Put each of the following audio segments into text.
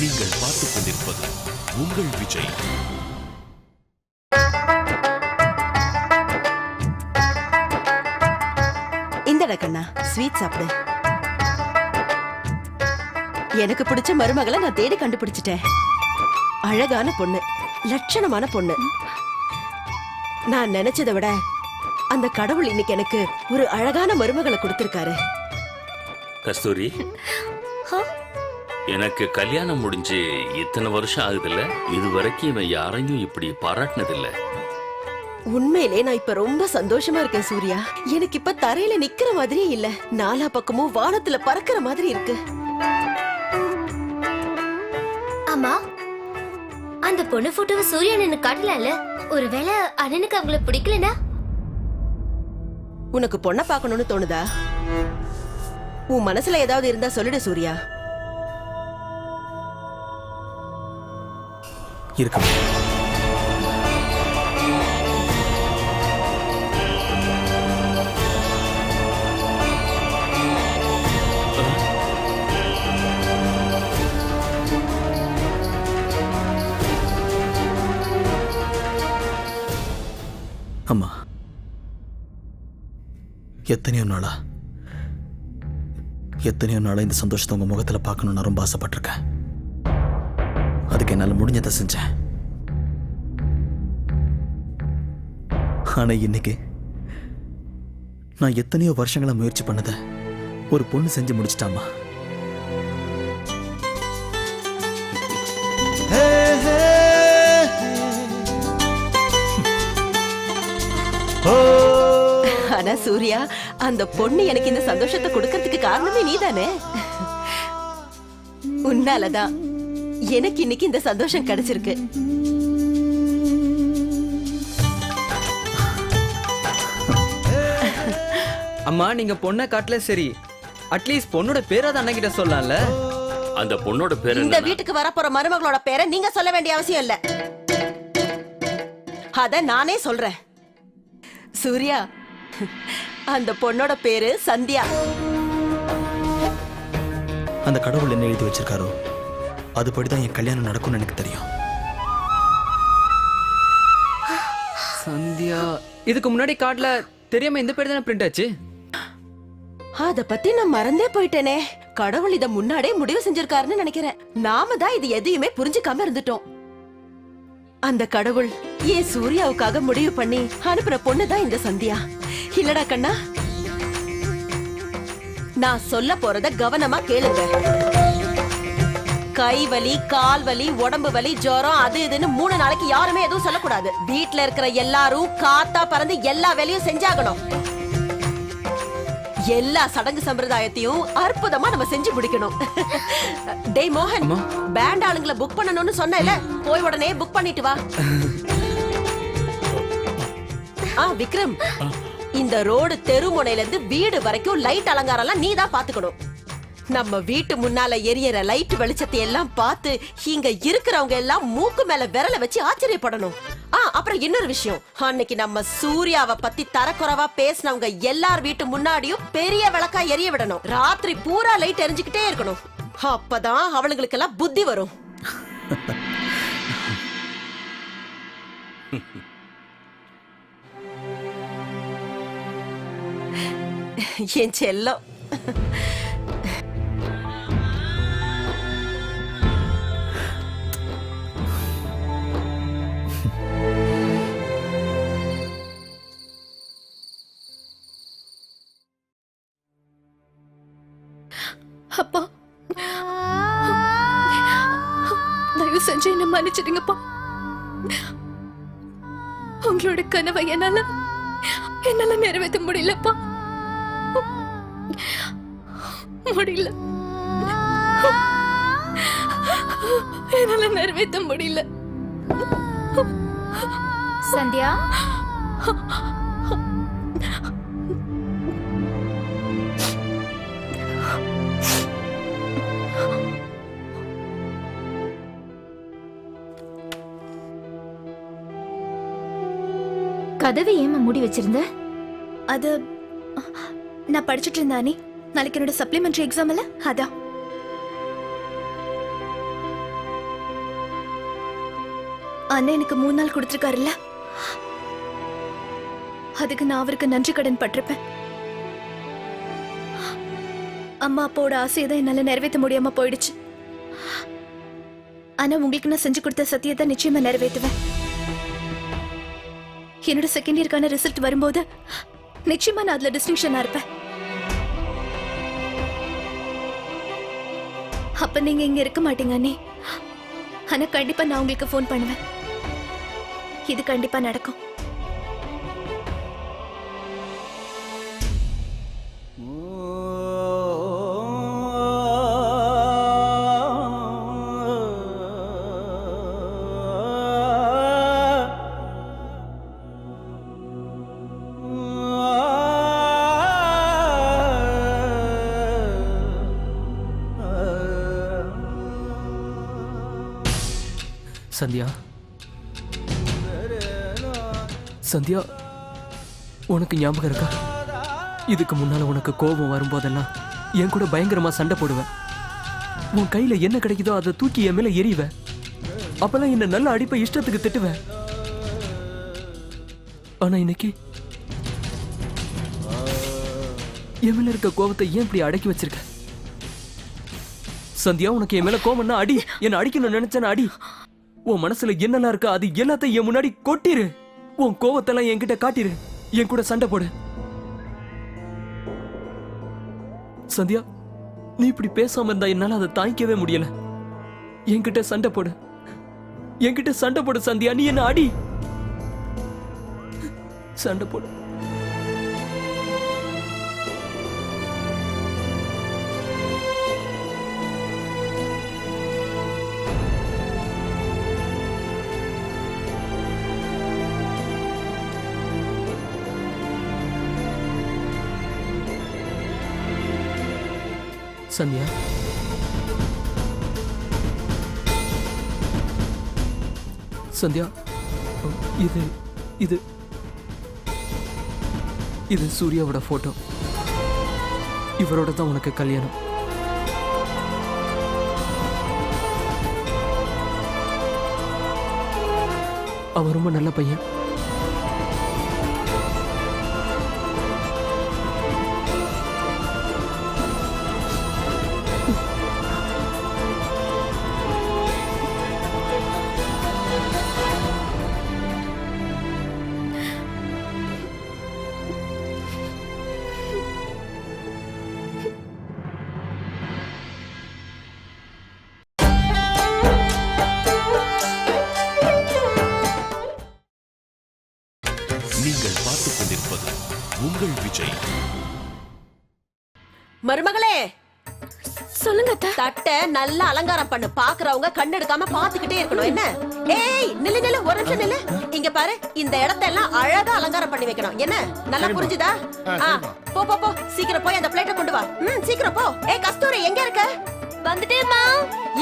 நீங்கள் பார்த்துக் கொண்டிருப்பது உங்கள் விஜய். இந்தடா கண்ணா, ஸ்வீட் சாப்பிடு. எனக்கு பிடிச்ச மருமகளை நான் தேடி கண்டுபிடிச்சிட்டேன். அழகான பொண்ணு, லட்சணமான பொண்ணு. நான் நினைச்சதை விட அந்த கடவுள் இன்னைக்கு எனக்கு ஒரு அழகான மருமகளை கொடுத்திருக்காரு. கஸ்தூரி, எனக்கு கல்யாணம் முடிஞ்சு இத்தனை வருஷம் ஆகுதுல்ல, இது வரைக்கும் இவன் யாரையும் இப்படி பாராட்டினதில்ல. உண்மையிலே நான் இப்ப ரொம்ப சந்தோஷமா இருக்கேன் சூர்யா. எனக்கு இப்ப தரையில நிக்கிற மாதிரியே இல்ல, நாலா பக்கமும் வானத்துல பறக்கிற மாதிரி இருக்கு. அம்மா, அந்த பொண்ணு போட்டோவை சூர்யா அண்ணனுக்கு காட்டலாம்ல? ஒருவேளை அண்ணனுக்கு அவங்கள பிடிக்கலனா? உனக்கு பொண்ணை பார்க்கணும்னு தோணுதா? உன் மனசுல ஏதாவது இருந்தா சொல்லிடு சூர்யா. இருக்கு. அம்மா, எத்தனையோ நாளா இந்த சந்தோஷத்தை உங்க முகத்துல பார்க்கணும்னு நான் ரொம்ப ஆசைப்பட்டிருக்கேன். அதுக்கு என்னால முடிஞ்சதை செஞ்சேன். ஆனா இன்னைக்கு நான் எத்தனையோ வருஷங்களா முயற்சி பண்ணத ஒரு பொண்ணு செஞ்சு முடிச்சிட்டாமா. ஆனா சூர்யா, அந்த பொண்ணு எனக்கு இந்த சந்தோஷத்தை கொடுக்கறதுக்கு காரணமே நீதானே. உன்னாலதான் எனக்கு இன்னைக்கு இந்த சந்தோஷம் கிடைச்சிருக்கு. அம்மா, நீங்க பொண்ணை காட்டல சரி, அட்லீஸ்ட் பொண்ணோட பேராத அண்ணன் கிட்ட சொல்லலாம்ல. அந்த பொண்ணோட பேர் இந்த வீட்டுக்கு வரப்போற மருமகளோட பேரை நீங்க சொல்ல வேண்டிய அவசியம் இல்ல. அத நானே சொல்றேன். சூர்யா, அந்த பொண்ணோட பேரு சந்தியா. அந்த கடவுள் என்ன எழுதி வச்சிருக்காரோ அதுபடிதான் என் கல்யாணம் நடக்கும்னு எனக்கு தெரியும். சந்தியா, இதுக்கு முன்னாடி கார்டுல தெரியாம இந்த பேர் தானே பிரிண்ட் ஆச்சு. அத பத்தி நான் மறந்தே போயிட்டேனே. கடவுள் இத முன்னாடியே முடிவு செஞ்சிருக்காருன்னு நினைக்கிறேன். நாம தான் இது எதையுமே புரிஞ்சுக்காம இருந்துட்டோம். அந்த கடவுள் ஏன் சூர்யாவுக்காக முடிவு பண்ணி அனுப்புற பொண்ணுதான் இந்த சந்தியா. இல்லடா கண்ணா, நான் சொல்ல போறத கவனமா கேளுங்க. கை வலி, கால் வலி, உடம்பு வலி, ஜுரம், அது இதுன்னு 3 நாளைக்கு யாருமே எதுவும் சொல்லக்கூடாது. வீட்டுல இருக்கிற எல்லாரும் காத்தா பறந்து எல்லா வேலையும் செஞ்சாகணும். எல்லா சடங்கு சம்பிரதாயத்தையும் அற்புதமா நம்ம செஞ்சு முடிக்கணும். டேய் மோகன், பேண்ட் ஆளுங்களை புக் பண்ணணும்னு சொன்னேல, போய் உடனே புக் பண்ணிட்டு வா. விக்ரம், இந்த ரோடு தெருமுனையில இருந்து வீடு வரைக்கும் லைட் அலங்காரம் எல்லாம் நீ தான் பாத்துக்கணும். நம்ம வீட்டு முன்னால எரியற லைட் வெளிச்சத்தை எல்லாம் பார்த்து இங்க இருக்கிறவங்க எல்லாம் மூக்கு மேல விரல வச்சு ஆச்சரியப்படணும். அப்புறம் இன்னொரு விஷயம், அன்னைக்கு நம்ம சூர்யாவை பத்தி தரக்குறைவா பேசினவங்க எல்லார் வீட்டு முன்னாடியும் பெரிய விளக்கா எரிய விடணும். ராத்திரி பூரா லைட் எரிஞ்சுக்கிட்டே இருக்கணும். அப்பதான் அவளுங்களுக்கு எல்லாம் புத்தி வரும். என் செல்லம். அப்பா, தயவு செஞ்சு என்ன மன்னிச்சிடுங்கப்பா. உங்களோட கனவை என்னால நிறைவேற்ற முடியலப்பா. முடியல, என்னால நிறைவேற்ற முடியல. சந்தியா, கதவை ஏமா மூடி வச்சிருந்த? அது நான் படிச்சுட்டு இருந்தானே, நாளைக்கு என்னோட சப்ளிமெண்டரி எக்ஸாம் இல்ல, அதான். அண்ணன் எனக்கு 3 நாள் கொடுத்துருக்காருல்ல, அதுக்கு நான் அவருக்கு நன்றி கடன் பட்டிருப்பேன். அம்மா அப்பாவோட ஆசையை தான் என்னால நிறைவேற்ற முடியாம போயிடுச்சு. ஆனா உங்களுக்கு நான் செஞ்சு கொடுத்த சத்தியத்தை நிச்சயமா நிறைவேற்றுவேன். என்னோட செகண்ட் இயர்க்கான ரிசல்ட் வரும்போது நிச்சயமா நான் அதுல டிஸ்டிங்ஷனா இருப்பேன். அப்ப நீங்க இங்க இருக்க மாட்டீங்க அண்ணி. ஆனா கண்டிப்பா நான் உங்களுக்கு ஃபோன் பண்ணுவேன். இது கண்டிப்பா நடக்கும். சந்தியா, சந்தியா, உனக்கு ஞாபகம் இருக்கா? இதுக்கு முன்னால உனக்கு கோபம் வரும்போதெல்லாம் என் கூட பயங்கரமா சண்டை போடுவேன். உன் கையில என்ன கிடைக்குதோ அதை தூக்கி என் மேல எறிவேன். அப்பெல்லாம் என்ன நல்ல அடிப்பை இஷ்டத்துக்கு திட்டுவேன். ஆனா இன்னைக்கு என் மேல இருக்க கோபத்தை ஏன் இப்படி அடக்கி வச்சிருக்க? சந்தியா, உனக்கு என் மேல கோபம்னா அடி. என்ன அடிக்கணும்னு நினைச்சேன்னா அடி. உன் மனசுல என்னெல்லாம் இருக்கா அது எல்லாத்தையும் என் முன்னாடி கொட்டிரு. உன் கோவத்தெல்லாம் என்கிட்ட காட்டிரு. என் கூட சண்டை போடு. சந்தியா, நீ இப்படி பேசாம இருந்தா என்னால அதை தாங்கிக்கவே முடியல. என்கிட்ட சண்டை போடு. என்கிட்ட சண்டை போடு சந்தியா. நீ என்ன அடி. சண்டை போடு. சந்தியா, சந்தியா, இது இது இது சூர்யாவோட போட்டோ. இவரோட தான் உனக்கு கல்யாணம். அவன் ரொம்ப நல்ல பையன். நீங்கள் பார்த்துக் கொண்டிருப்பது உங்கள் விஜய். மருமகளே, சொல்லுங்க அத்தை. தட்டை நல்லா அலங்காரம் பண்ணு. பாக்குறவங்க கண்ணு எடுக்காம பாத்துக்கிட்டே இருக்கணும். என்ன? ஏய், நில்லு நில்லு, ஒரு நிமிஷம் நில்லு. இங்க பாரு, இந்த இடத்தெல்லாம் அழகா அலங்காரம் பண்ணி வைக்கணும். என்ன? நல்லா புரிஞ்சுதா? போ போ போ, சீக்கிரம் போய் அந்த பிளேட்டை கொண்டு வா. சீக்கிரம் போ. ஏய் கஸ்தூரி, எங்க இருக்க? வந்துட்டேம்மா.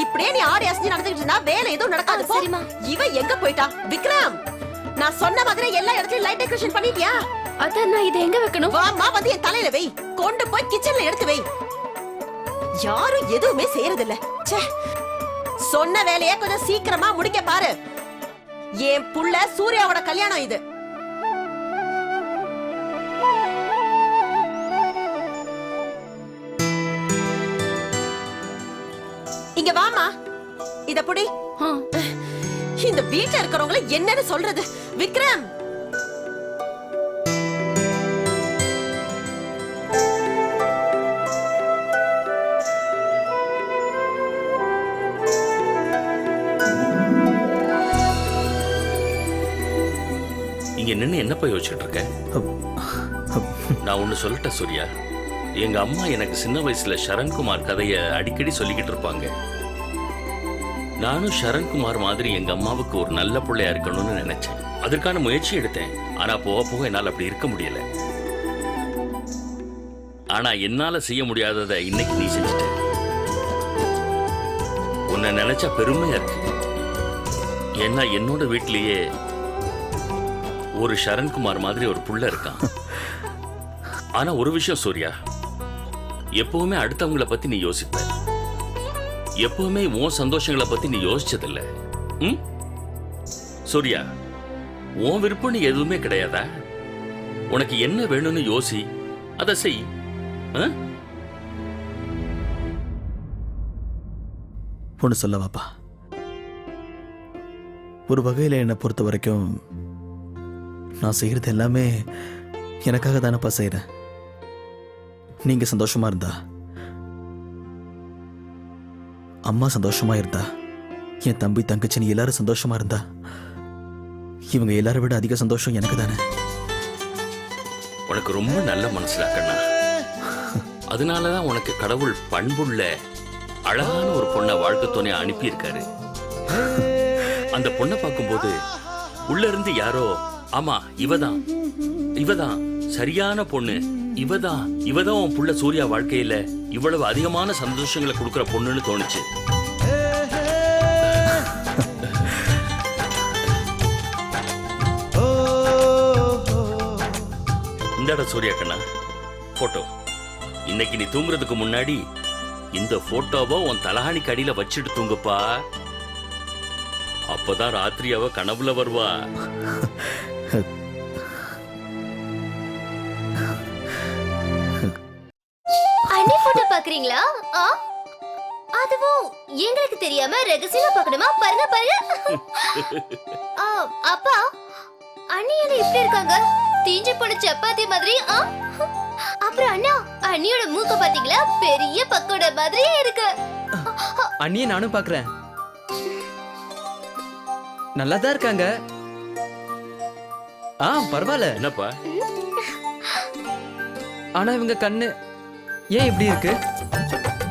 இப்படியே நீ ஆடி அசைஞ்சு நடந்துகிட்டு இருந்தா வேலை எதுவும் நடக்காது. போ. சரிம்மா. இவ எங்க போயிட்டா? விக்ரம், நான் சொன்ன மாதிரி எல்லா இடத்துலயும் லைட் டெக்கரேஷன் பண்ணிட்டியா? அத்தை, நான் இதை எங்க வைக்கணும்? வாமா, வந்து என் தலையில வை. கொண்டு போய் கிச்சன்ல எடுத்து வை. யாரும் எதுவுமே செய்யறதில்ல. ச்சே, சொன்ன வேலையை கொஞ்சம் சீக்கிரமா முடிக்க பாரு. என் புள்ள சூர்யாவோட கல்யாணம் இது. இங்க வாமா, இத புடி. இந்த வீட்டுல இருக்கிறவங்களை என்னன்னு சொல்றது? விக்ரம், இங்க நின்னு என்னப்பா யோசிச்சுட்டு இருக்க? நான் ஒண்ணு சொல்லட்ட சூர்யா, எங்க அம்மா எனக்கு சின்ன வயசுல சரண்குமார் கதைய அடிக்கடி சொல்லிக்கிட்டு இருப்பாங்க. நானும் சரண்குமார் மாதிரி எங்க அம்மாவுக்கு ஒரு நல்ல பிள்ளையா இருக்கணும்னு நினைச்சேன். அதற்கான முயற்சி எடுத்தேன். ஆனா போக போக என்னால அப்படி இருக்க முடியல. ஆனா என்னால செய்ய முடியாததை இன்னைக்கு நீ செஞ்சுட்ட. உன்னை நினைச்சா பெருமையா இருக்கு. ஏன்னா என்னோட வீட்டிலேயே ஒரு சரண்குமார் மாதிரி ஒரு புள்ள இருக்கான். ஆனா ஒரு விஷயம் சூர்யா, எப்பவுமே அடுத்தவங்கள பத்தி நீ யோசிப்ப. எப்பவுமே உன் சந்தோஷங்களை பத்தி நீ யோசிச்சதில்ல. சூர்யா, உன் விருப்பம் எதுவுமே கிடையாதா? உனக்கு என்ன வேணும்னு யோசி, அதை செய். ஆ? ஒன்று சொல்லவாப்பா, ஒரு வகையில் என்னை பொறுத்த வரைக்கும் நான் செய்கிறது எல்லாமே எனக்காக தானப்பா செய்கிறேன். நீங்கள் சந்தோஷமா இருந்தா, அம்மா சந்தோஷமா இருந்தா, என் தம்பி தங்கச்சின்னு எல்லாரும் சந்தோஷமா இருந்தா, இவங்க எல்லாரை விட அதிக சந்தோஷம் எனக்கு தானே. உனக்கு ரொம்ப நல்ல மனசுடா கண்ணா. அதனாலதான் உனக்கு கடவுள் பண்புள்ள அழகான ஒரு பொண்ணை வாழ்க்கை துணை அனுப்பியிருக்காரு. அந்த பொண்ணை பார்க்கும்போது உள்ள இருந்து யாரோ, ஆமா இவதான் சரியான பொண்ணு, இவதான் உன் புள்ள சூர்யா வாழ்க்கையில இவ்வளவு அதிகமான சந்தோஷங்களை கொடுக்கிற பொண்ணுன்னு தோணுச்சு. இந்தாடா சூர்யா கண்ணா போட்டோ. இன்னைக்கு நீ தூங்குறதுக்கு முன்னாடி இந்த போட்டோவை உன் தலகாணிக்கு அடியில வச்சுட்டு தூங்குப்பா. அப்பதான் ராத்திரி அவ கனவுல வருவா. அண்ணி போட்டோ பாக்குறீங்களா? அதுவும் எங்களுக்கு தெரியாம ரகசியமா பார்க்கணுமா? பாருங்க பாருங்க. அப்பா, அண்ணி என்ன இப்படி இருக்காங்க? தீஞ்சு போன சப்பாத்தி மாதிரி. அப்புறம் அண்ணா, அண்ணியோட மூக்க பாத்தீங்களா? பெரிய பக்கோடா மாதிரியே இருக்கு. அண்ணியை நானும் பாக்குறேன், நல்லா தான் இருக்காங்க. பரவாயில்ல. என்னப்பா? ஆனா இவங்க கண்ணு ஏன் இப்படி இருக்கு?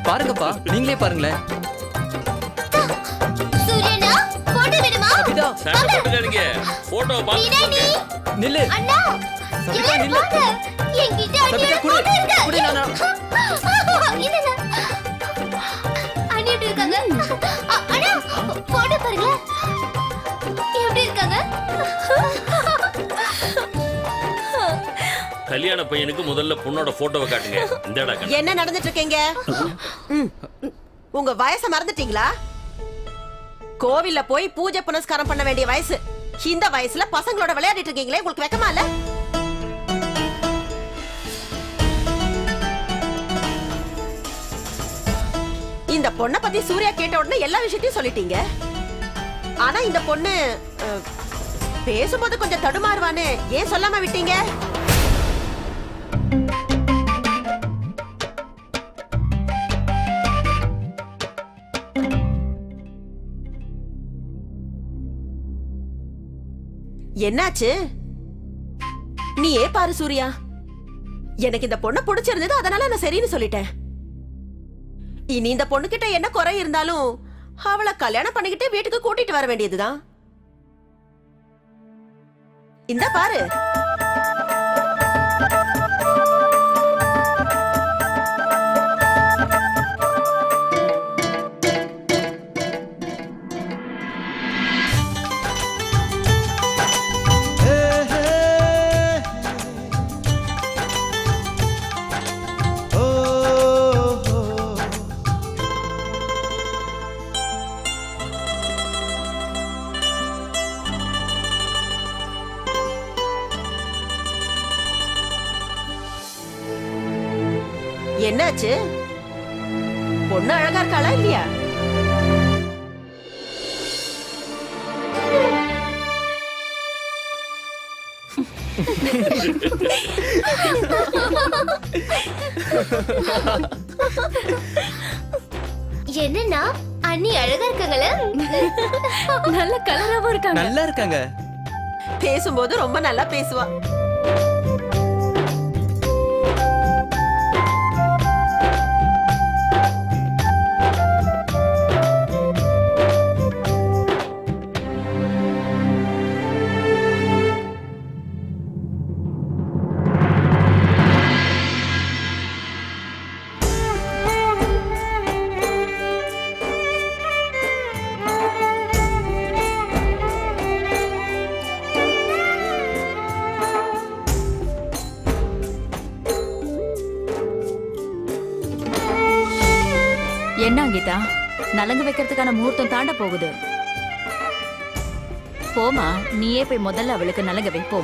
பாருங்கப்பா, நீங்களே பாருங்களேன். சூரியனா, போட்டோ வேணுமா? சபிதா, சண்டை போட்டுக்காதீங்க. போட்டோவை பார்த்துக்கோங்க. நில்லு. அண்ணா, சபிதா, நில்லு. என்கிட்ட சபிதா, அண்ணியோட குடு. போட்டோ இருக்கு. குடு நானா. இல்ல. அண்ணி எப்படி இருக்காங்க? அண்ணா, போட்டோ பாருங்க. எப்படி இருக்காங்க? கல்யாண பையனுக்கு முதல்ல பொண்ணோட போட்டோவை காட்டுங்க. இந்தடா கண்ணா. என்ன நடந்துட்டு இருக்கீங்க? உங்க வயசை மறந்துட்டீங்களா? கோவில்ல போய் பூஜை புனஸ்காரம் பண்ண வேண்டிய வயசு. இந்த வயசுல பசங்களோட விளையாடிட்டு இருக்கீங்களே, உங்களுக்கு வெக்கமா இல்ல? இந்த பொண்ணை பத்தி சூர்யா கேட்ட உடனே எல்லா விஷயத்தையும் சொல்லிட்டீங்க. ஆனா இந்த பொண்ணு பேசும்போது கொஞ்சம் தடுமாறுவானே, ஏன் சொல்லாம விட்டீங்க? என்னாச்சு? நீயே பாரு சூர்யா, எனக்கு இந்த பொண்ணை பிடிச்சிருந்தது, அதனால நான் சரின்னு சொல்லிட்டேன். இனி இந்த பொண்ணு கிட்ட என்ன குறை இருந்தாலும் அவளை கல்யாணம் பண்ணிக்கிட்டு வீட்டுக்கு கூட்டிட்டு வர வேண்டியதுதான். இந்த பாரு. என்னாச்சு? பொண்ணு அழகா இருக்காளா இல்லையா? என்னன்னா, அண்ணி அழகா இருக்காங்களா? நல்ல கலராவும் இருக்காங்க. நல்லா இருக்காங்க. பேசும்போது ரொம்ப நல்லா பேசுவா. என்ன கீதா, நலங்கு வைக்கிறதுக்கான முகூர்த்தம் தாண்ட போகுது. போமா, நீயே போய் முதல்ல அவளுக்கு நலங்க வைப்போ.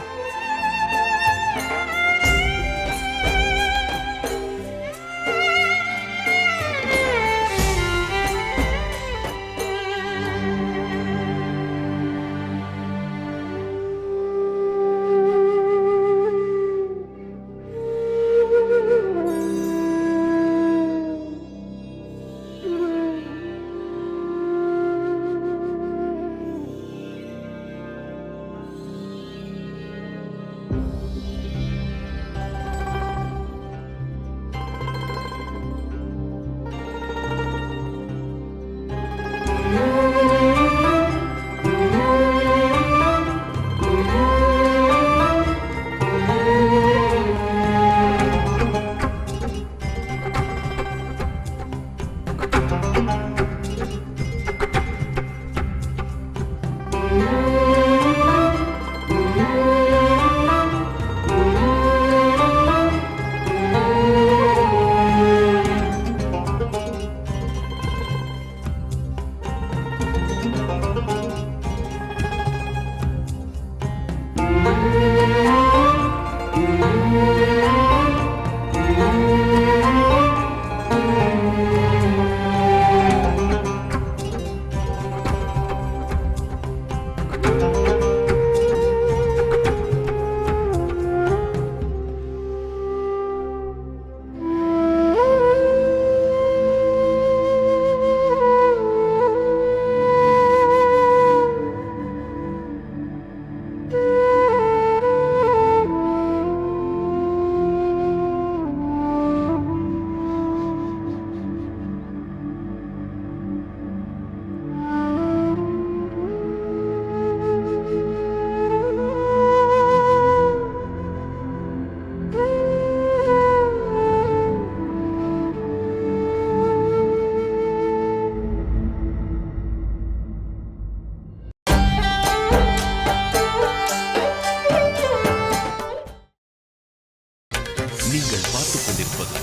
நீங்கள் பார்த்துக் கொண்டிருப்பது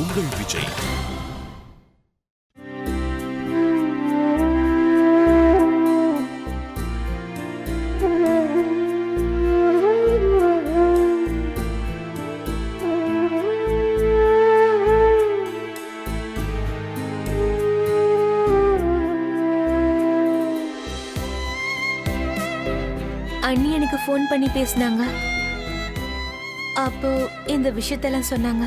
உங்கள் விஜய். அண்ணி எனக்கு ஃபோன் பண்ணி பேசினாங்க. அப்போ இந்த விஷயத்தெல்லாம் சொன்னாங்க.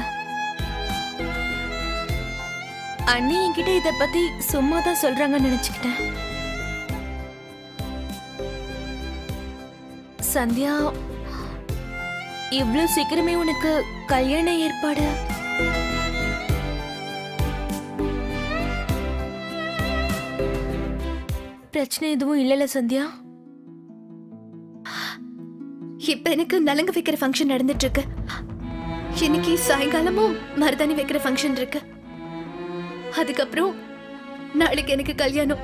அண்ணி என்கிட்ட இத பத்தி சும்மா தான் சொல்றாங்கன்னு நினைச்சுக்கிட்டேன். சந்தியா, இவ்ளோ சீக்கிரமே உனக்கு கல்யாண ஏற்பாடு? பிரச்சனை எதுவும் இல்லல சந்தியா? இப்ப எனக்கு நலங்கு வைக்கிற ஃபங்க்ஷன் நடந்துட்டு இருக்கு. இன்னைக்கு சாயங்காலமும் மருதாணி வைக்கிற ஃபங்க்ஷன் இருக்கு. அதுக்கப்புறம் நாளைக்கு எனக்கு கல்யாணம்.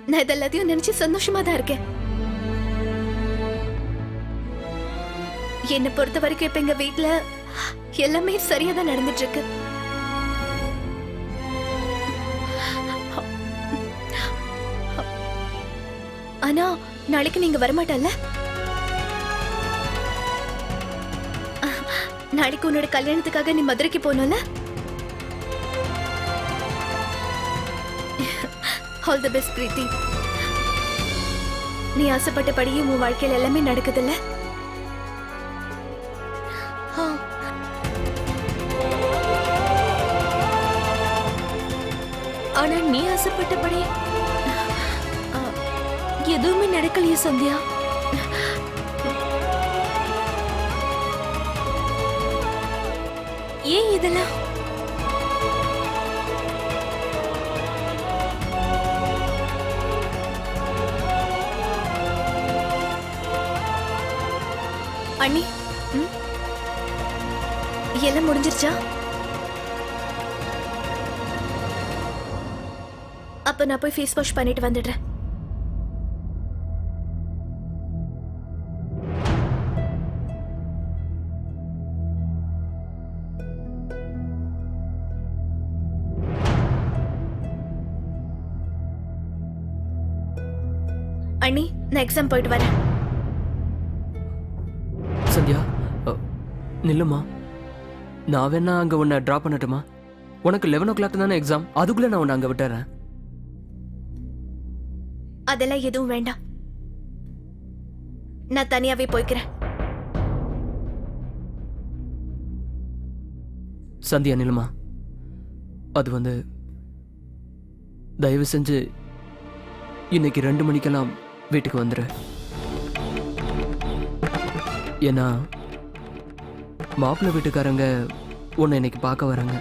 நான் இதெல்லாத்தையும் நினைச்சு சந்தோஷமா தான் இருக்கேன். என்னை பொறுத்த வரைக்கும் இப்ப எங்க வீட்டுல எல்லாமே சரியா தான் நடந்துட்டு இருக்கு. ஆனா நாளைக்கு நீங்க வரமாட்டல்ல? நாளைக்கு உன்னோட கல்யாணத்துக்காக நீ மதுரைக்கு போனோம்ல? ஆல் தி பெஸ்ட் பிரீத்தி. நீ ஆசைப்பட்டபடியே உன் வாழ்க்கையில எல்லாமே நடக்குதுல்ல? ஆனா நீ ஆசைப்பட்டபடி எதுவுமே நடக்கலையே சந்தியா. ஏன் இதெல்லாம்? அண்ணி, எல்லாம் முடிஞ்சிருச்சா? அப்ப நான் போய் ஃபேஸ் வாஷ் பண்ணிட்டு வந்துடுறேன். அண்ணி நான் எக்ஸாம் போயிட்டு வரேன். சந்தியா நில்லுமா, நான் வேணா அங்கே உன்னை ட்ராப் பண்ணட்டுமா? உனக்கு 11 தானே எக்ஸாம், அதுக்குள்ளே நான் உன்னை அங்கே விட்டுறேன். அதெல்லாம் எதுவும் வேண்டாம், நான் தனியாவே போய்க்கிறேன். சந்தியா நில்லுமா, அது தயவு செஞ்சு இன்னைக்கு 2 மணிக்கெல்லாம் வீட்டுக்கு வந்துரு. ஏன்னா மாப்பிள்ளை வீட்டுக்காரங்க உன்னை இன்னைக்கு பார்க்க வராங்க.